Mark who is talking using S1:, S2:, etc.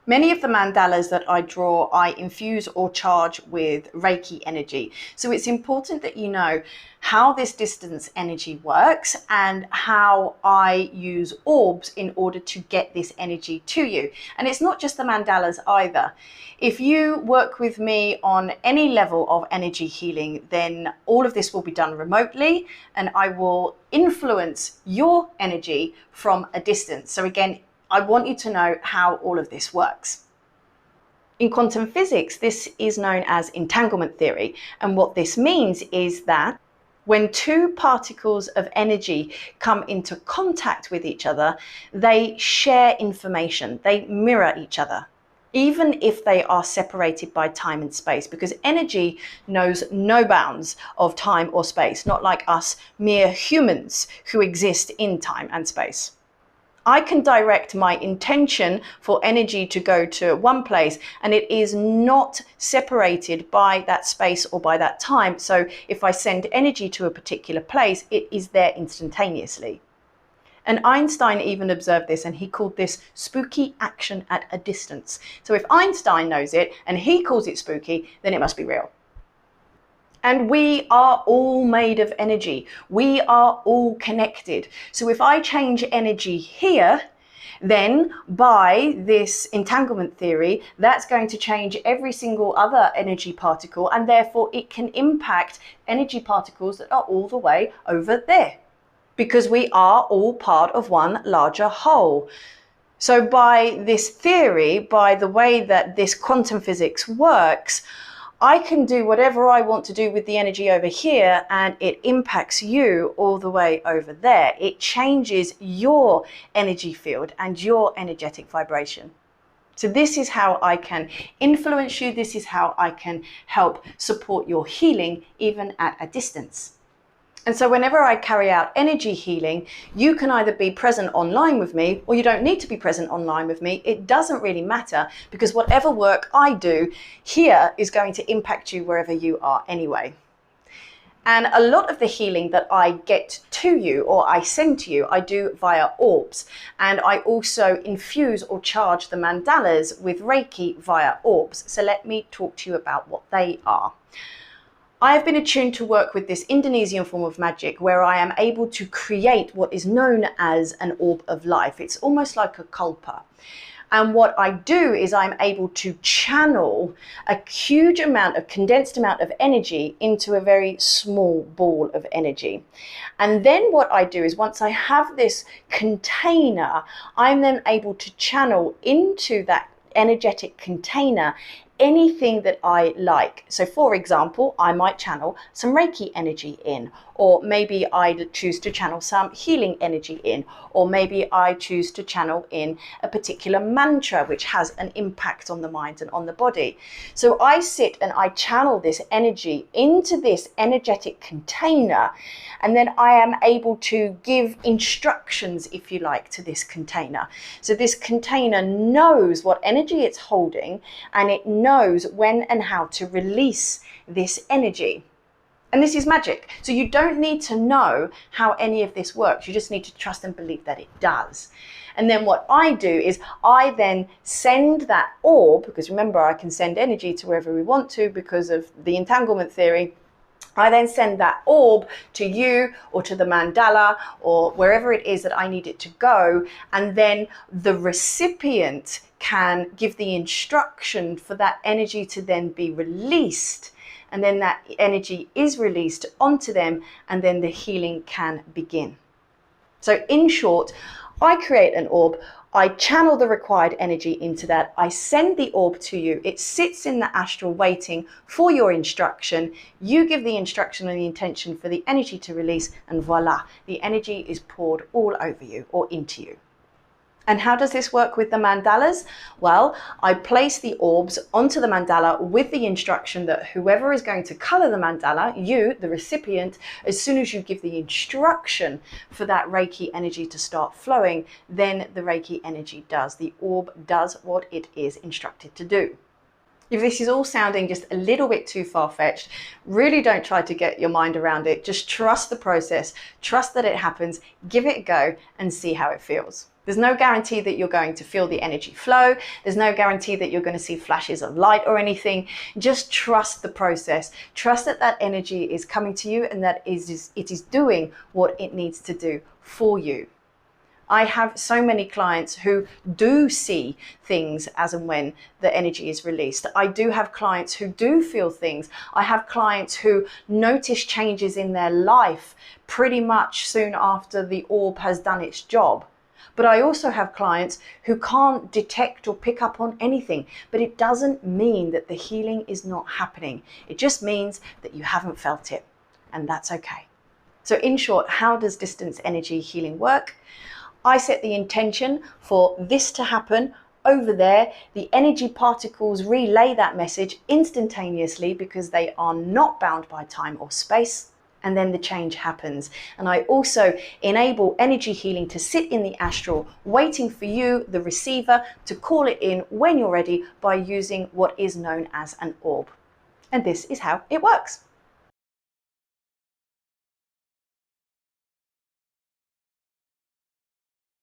S1: Many of the mandalas that I draw, I infuse or charge with Reiki energy. So it's important that you know how this distance energy works and how I use orbs in order to get this energy to you. And it's not just the mandalas either. If you work with me on any level of energy healing, then all of this will be done remotely and I will influence your energy from a distance. So again, I want you to know how all of this works. In quantum physics, this is known as entanglement theory. And what this means is that when two particles of energy come into contact with each other, they share information, they mirror each other, even if they are separated by time and space, because energy knows no bounds of time or space, not like us mere humans who exist in time and space. I can direct my intention for energy to go to one place and it is not separated by that space or by that time. So if I send energy to a particular place, it is there instantaneously. And Einstein even observed this and he called this spooky action at a distance. So if Einstein knows it and he calls it spooky, then it must be real. And we are all made of energy. We are all connected. So if I change energy here, then by this entanglement theory, that's going to change every single other energy particle, and therefore it can impact energy particles that are all the way over there, because we are all part of one larger whole. So by this theory, by the way that this quantum physics works, I can do whatever I want to do with the energy over here and it impacts you all the way over there. It changes your energy field and your energetic vibration. So this is how I can influence you. This is how I can help support your healing even at a distance. And so whenever I carry out energy healing, you can either be present online with me or you don't need to be present online with me. It doesn't really matter, because whatever work I do here is going to impact you wherever you are anyway. And a lot of the healing that I get to you or I send to you, I do via orbs. And I also infuse or charge the mandalas with Reiki via orbs. So let me talk to you about what they are. I have been attuned to work with this Indonesian form of magic where I am able to create what is known as an orb of life. It's almost like a kalpa. And what I do is I'm able to channel a huge amount of condensed amount of energy into a very small ball of energy. And then what I do is once I have this container, I'm then able to channel into that energetic container anything that I like. So for example, I might channel some Reiki energy in, or maybe I choose to channel some healing energy in, or maybe I choose to channel in a particular mantra which has an impact on the mind and on the body. So I sit and I channel this energy into this energetic container, and then I am able to give instructions, if you like, to this container. So this container knows what energy it's holding, and it knows when and how to release this energy. And this is magic. So you don't need to know how any of this works. You just need to trust and believe that it does. And then what I do is I then send that orb, because remember, I can send energy to wherever we want to because of the entanglement theory. I then send that orb to you or to the mandala or wherever it is that I need it to go. And then the recipient can give the instruction for that energy to then be released. And then that energy is released onto them, and then the healing can begin. So in short, I create an orb, I channel the required energy into that, I send the orb to you, it sits in the astral waiting for your instruction, you give the instruction and the intention for the energy to release, and voila, the energy is poured all over you or into you. And how does this work with the mandalas? Well, I place the orbs onto the mandala with the instruction that whoever is going to color the mandala, you, the recipient, as soon as you give the instruction for that Reiki energy to start flowing, then the Reiki energy does. The orb does what it is instructed to do. If this is all sounding just a little bit too far-fetched, really don't try to get your mind around it. Just trust the process, trust that it happens, give it a go and see how it feels. There's no guarantee that you're going to feel the energy flow. There's no guarantee that you're going to see flashes of light or anything. Just trust the process. Trust that that energy is coming to you and that it is doing what it needs to do for you. I have so many clients who do see things as and when the energy is released. I do have clients who do feel things. I have clients who notice changes in their life pretty much soon after the orb has done its job. But I also have clients who can't detect or pick up on anything. But it doesn't mean that the healing is not happening. It just means that you haven't felt it, and that's okay. So in short, how does distance energy healing work? I set the intention for this to happen over there. The energy particles relay that message instantaneously because they are not bound by time or space. And then the change happens. And I also enable energy healing to sit in the astral, waiting for you, the receiver, to call it in when you're ready by using what is known as an orb. And this is how it works.